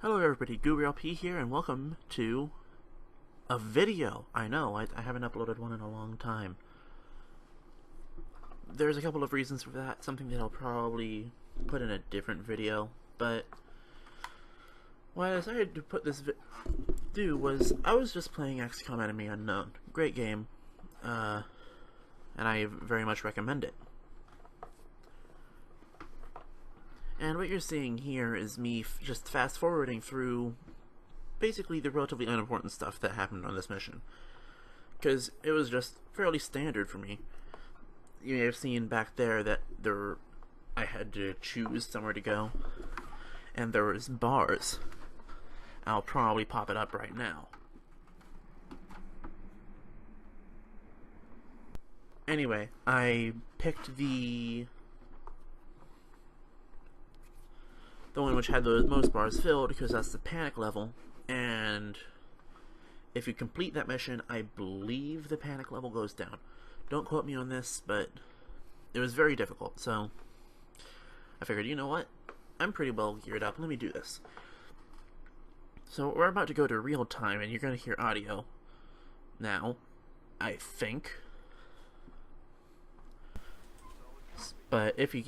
Hello everybody, GuruLP here, and welcome to a video. I know, I haven't uploaded one in a long time. There's a couple of reasons for that, something that I'll probably put in a different video, but what I decided to put this do was, I was just playing Xcom Enemy Unknown. Great game, and I very much recommend it. And what you're seeing here is me just fast forwarding through basically the relatively unimportant stuff that happened on this mission, because it was just fairly standard for me. You may have seen back there that I had to choose somewhere to go, and there was bars. I'll probably pop it up right now. Anyway, I picked the one which had the most bars filled, because that's the panic level, and if you complete that mission, I believe the panic level goes down. Don't quote me on this, but it was very difficult, so I figured, you know what, I'm pretty well geared up, let me do this. So we're about to go to real time, and you're going to hear audio now, I think. But if you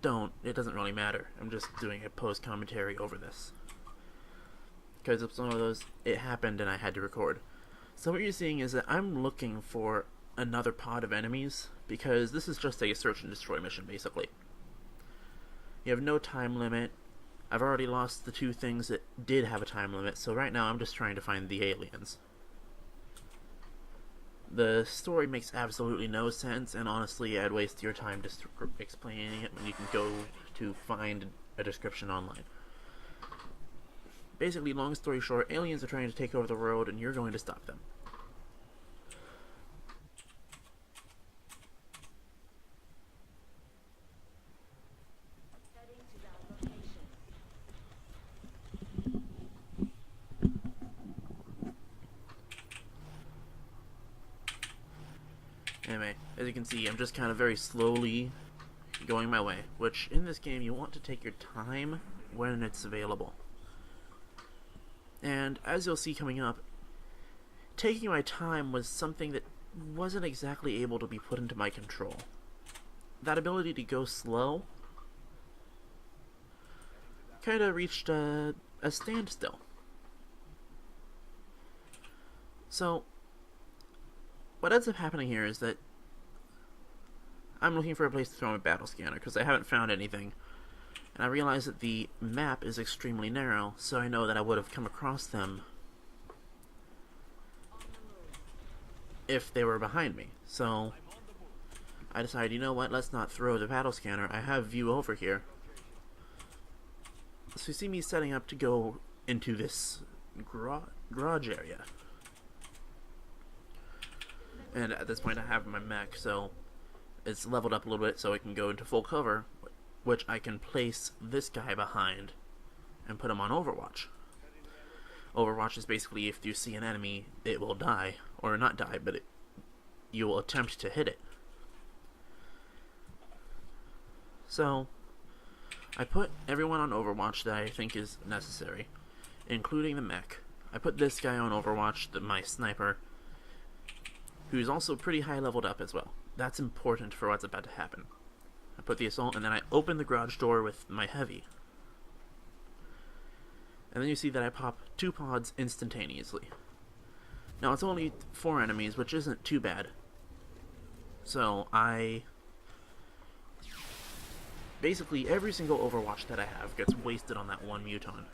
don't, it doesn't really matter. I'm just doing a post-commentary over this, because it's one of those, it happened and I had to record. So what you're seeing is that I'm looking for another pod of enemies, because this is just a search and destroy mission, basically. You have no time limit. I've already lost the two things that did have a time limit, so right now I'm just trying to find the aliens. The story makes absolutely no sense, and honestly, I'd waste your time just explaining it when you can go to find a description online. Basically, long story short, aliens are trying to take over the world, and you're going to stop them. Anyway, as you can see, I'm just kind of very slowly going my way, which in this game you want to take your time when it's available. And as you'll see coming up, taking my time was something that wasn't exactly able to be put into my control. That ability to go slow kind of reached a standstill. So what ends up happening here is that I'm looking for a place to throw my battle scanner, because I haven't found anything, and I realize that the map is extremely narrow, so I know that I would have come across them if they were behind me. So I decided, you know what, let's not throw the battle scanner. I have view over here. So you see me setting up to go into this garage area. And at this point I have my mech, so it's leveled up a little bit so it can go into full cover, which I can place this guy behind and put him on Overwatch. Overwatch is basically, if you see an enemy, it will die. Or not die, but you will attempt to hit it. So I put everyone on Overwatch that I think is necessary, including the mech. I put this guy on Overwatch, my sniper, who's also pretty high leveled up as well. That's important for what's about to happen. I put the assault, and then I open the garage door with my heavy. And then you see that I pop 2 pods instantaneously. Now it's only 4 enemies, which isn't too bad. So basically every single Overwatch that I have gets wasted on that one Muton,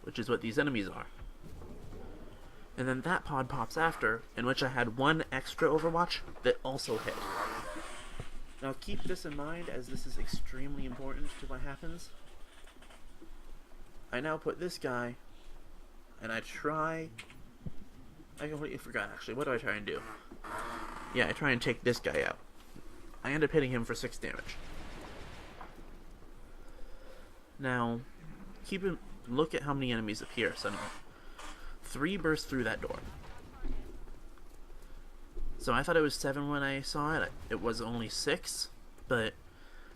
which is what these enemies are. And then that pod pops after, in which I had 1 extra Overwatch that also hit. Now keep this in mind, as this is extremely important to what happens. I now put this guy, and I completely forgot actually, what do I try and do? Yeah, I try and take this guy out. I end up hitting him for 6 damage. Now, look at how many enemies appear suddenly. 3 burst through that door. So I thought it was 7 when I saw it. It was only 6, but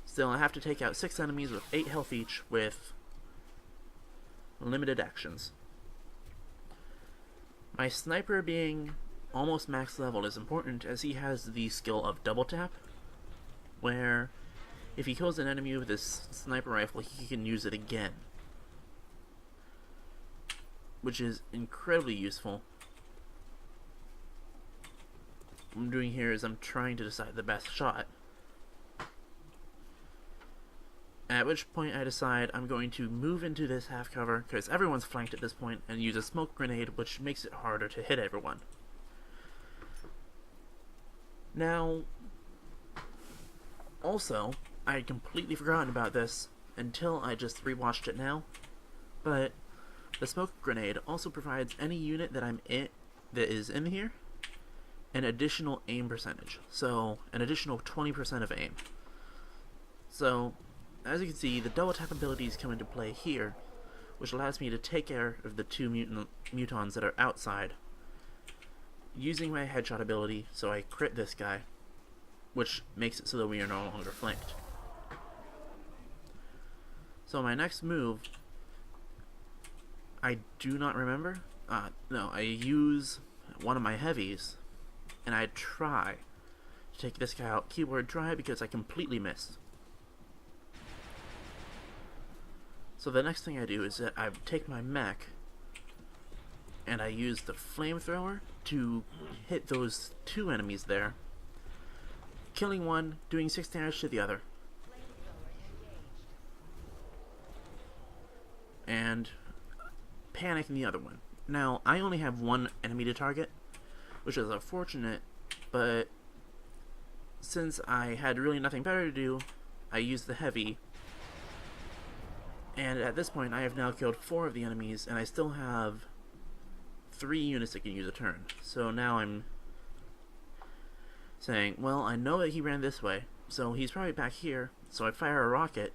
still I have to take out 6 enemies with 8 health each with limited actions. My sniper being almost max level is important, as he has the skill of double tap, where if he kills an enemy with his sniper rifle, he can use it again, which is incredibly useful. What I'm doing here is I'm trying to decide the best shot, at which point I decide I'm going to move into this half cover, because everyone's flanked at this point, and use a smoke grenade, which makes it harder to hit everyone. Now, also, I had completely forgotten about this until I just rewatched it now, but the smoke grenade also provides any unit that that is in here an additional aim percentage, so an additional 20% of aim. So, as you can see, the double tap abilities come into play here, which allows me to take care of the two mutons that are outside, using my headshot ability, so I crit this guy, which makes it so that we are no longer flanked. So my next move, I do not remember. No, I use one of my heavies, and I try to take this guy out. Keyword try, because I completely missed. So the next thing I do is that I take my mech, and I use the flamethrower to hit those two enemies there, killing one, doing 6 damage to the other, and panicking the other one. Now, I only have one enemy to target, which is unfortunate, but since I had really nothing better to do, I used the heavy, and at this point I have now killed 4 of the enemies, and I still have 3 units that can use a turn. So now I'm saying, well, I know that he ran this way, so he's probably back here, so I fire a rocket,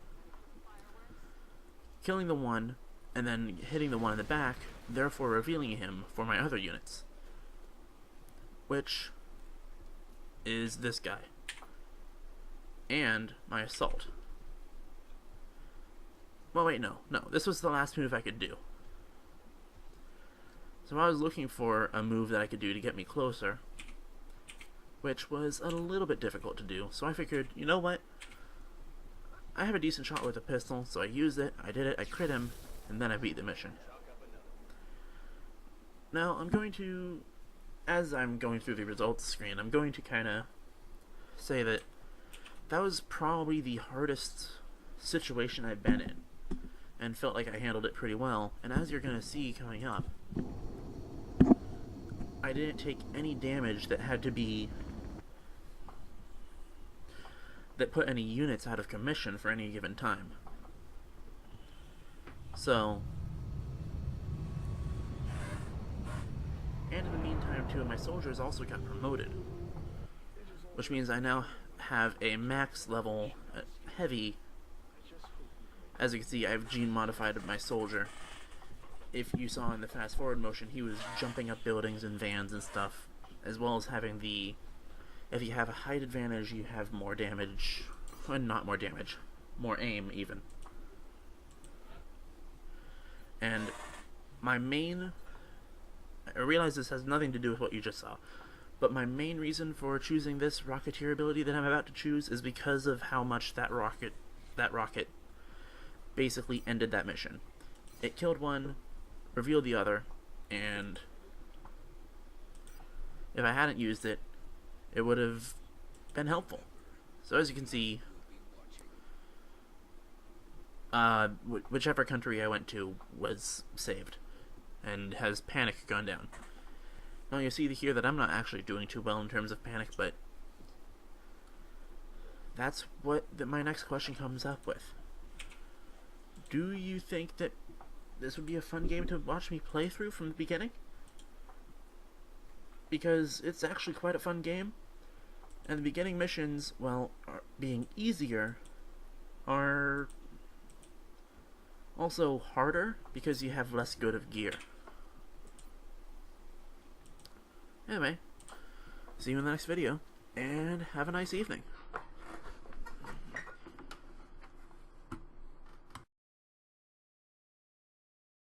killing the one, and then hitting the one in the back, therefore revealing him for my other units, which is this guy, and my assault. Well, wait, no, this was the last move I could do. So I was looking for a move that I could do to get me closer, which was a little bit difficult to do, so I figured, you know what, I have a decent shot with a pistol, so I used it, I did it, I crit him, and then I beat the mission. Now, I'm going to, as I'm going through the results screen, I'm going to kind of say that that was probably the hardest situation I've been in, and felt like I handled it pretty well. And as you're going to see coming up, I didn't take any damage that had to be, that put any units out of commission for any given time. So, and in the meantime, 2 of my soldiers also got promoted, which means I now have a max level heavy. As you can see, I've gene modified my soldier. If you saw in the fast forward motion, he was jumping up buildings and vans and stuff, as well as having the, if you have a height advantage, you have more damage, well, not more damage, more aim even. And my main, I realize this has nothing to do with what you just saw, but my main reason for choosing this Rocketeer ability that I'm about to choose is because of how much that rocket basically ended that mission. It killed one, revealed the other, and if I hadn't used it, it would have been helpful. So as you can see, whichever country I went to was saved, and has panic gone down. Now you see here that I'm not actually doing too well in terms of panic, but that's what my next question comes up with. Do you think that this would be a fun game to watch me play through from the beginning? Because it's actually quite a fun game, and the beginning missions, while being easier, are also harder because you have less good of gear. Anyway, see you in the next video, and have a nice evening.